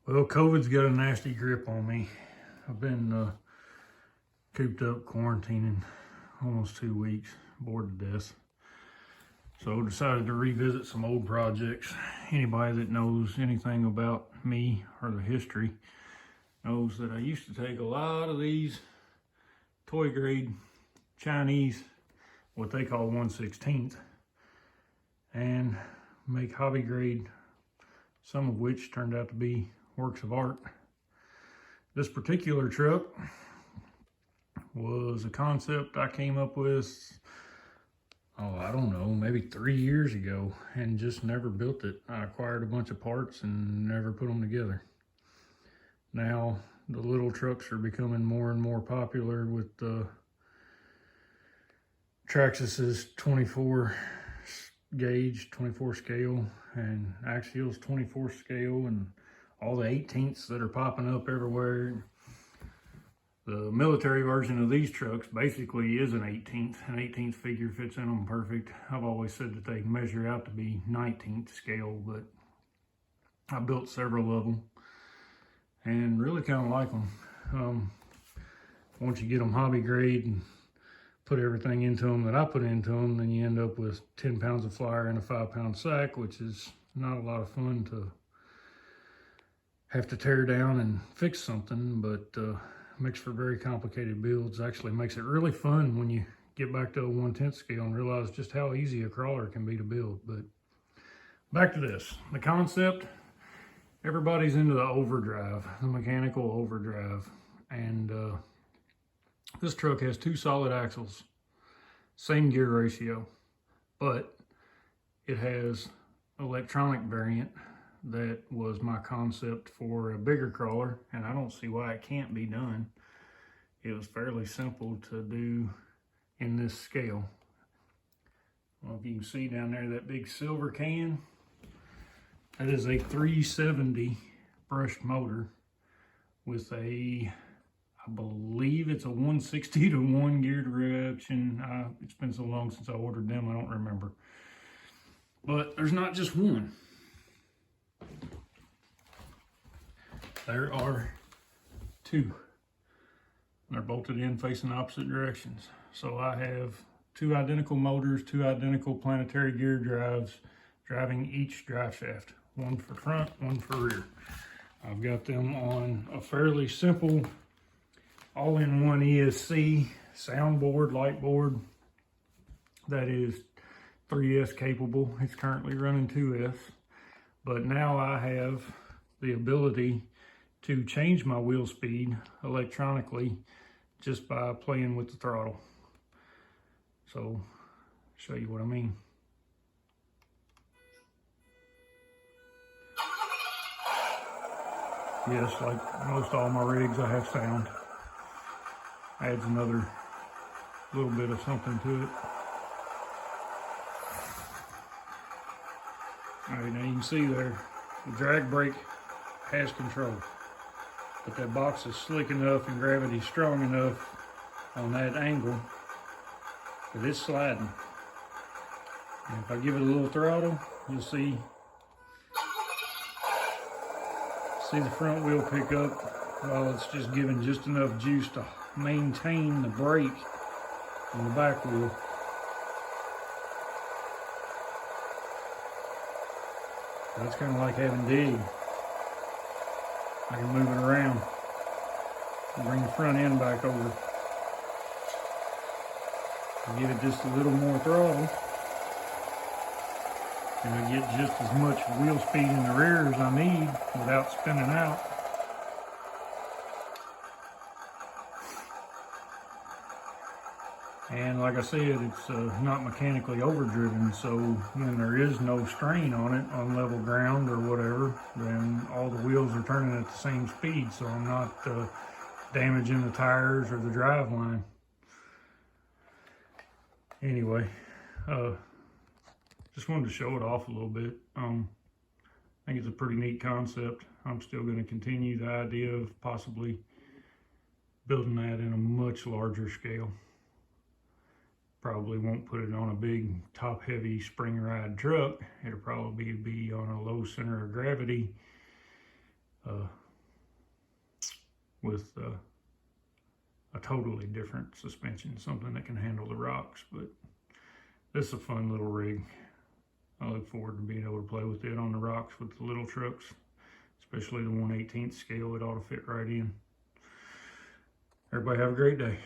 Well, COVID's got a nasty grip on me. I've been cooped up quarantining almost 2 weeks, bored to death. So I decided to revisit some old projects. Anybody that knows anything about me or the history knows that I used to take a lot of these toy grade Chinese, what they call 1/16th, and make hobby grade, some of which turned out to be works of art. This particular truck was a concept I came up with, I don't know, maybe 3 years ago, and just never built it. I acquired a bunch of parts and never put them together. Now the little trucks are becoming more and more popular with Traxxas's 24 gauge, 24 scale, and Axial's 24 scale, and all the 18ths that are popping up everywhere. The military version of these trucks basically is an 18th. An 18th figure fits in them perfect. I've always said that they measure out to be 19th scale, but I built several of them and really kind of like them. Once you get them hobby grade and put everything into them that I put into them, then you end up with 10 pounds of flyer in a 5-pound sack, which is not a lot of fun to have to tear down and fix something, but makes for very complicated builds. Actually makes it really fun when you get back to a 1/10 scale and realize just how easy a crawler can be to build. But back to this, the concept. Everybody's into the overdrive, the mechanical overdrive, and this truck has 2 solid axles, same gear ratio, but it has electronic variant. That was my concept for a bigger crawler, and I don't see why it can't be done. It was fairly simple to do in this scale. Well, if you can see down there, that big silver can, that is a 370 brushed motor with a, I believe it's a 160 to 1 gear direction. It's been so long since I ordered them, I don't remember. But there's not just one. There are 2. They're bolted in facing opposite directions. So I have 2 identical motors, 2 identical planetary gear drives driving each drive shaft. One for front, one for rear. I've got them on a fairly simple all-in-one ESC soundboard, light board that is 3S capable. It's currently running 2S. But now I have the ability to change my wheel speed electronically just by playing with the throttle. So, show you what I mean. Yes, like most all my rigs, I have sound. Adds another little bit of something to it. All right, now you can see there, the drag brake has control, but that box is slick enough and gravity strong enough on that angle that it's sliding. And if I give it a little throttle, you'll see the front wheel pick up while it's just giving just enough juice to maintain the brake on the back wheel. That's kind of like having dig. I can move it around and bring the front end back over. I give it just a little more throttle, and I get just as much wheel speed in the rear as I need without spinning out. And like I said, it's not mechanically overdriven, so when there is no strain on it on level ground or whatever, then all the wheels are turning at the same speed, so I'm not damaging the tires or the drive line. Anyway, just wanted to show it off a little bit. I think it's a pretty neat concept. I'm still going to continue the idea of possibly building that in a much larger scale. Probably won't put it on a big top heavy spring ride truck. It'll probably be on a low center of gravity with a totally different suspension, something that can handle the rocks. But this is a fun little rig. I look forward to being able to play with it on the rocks with the little trucks, especially the 1/18 scale. It ought to fit right in. Everybody have a great day.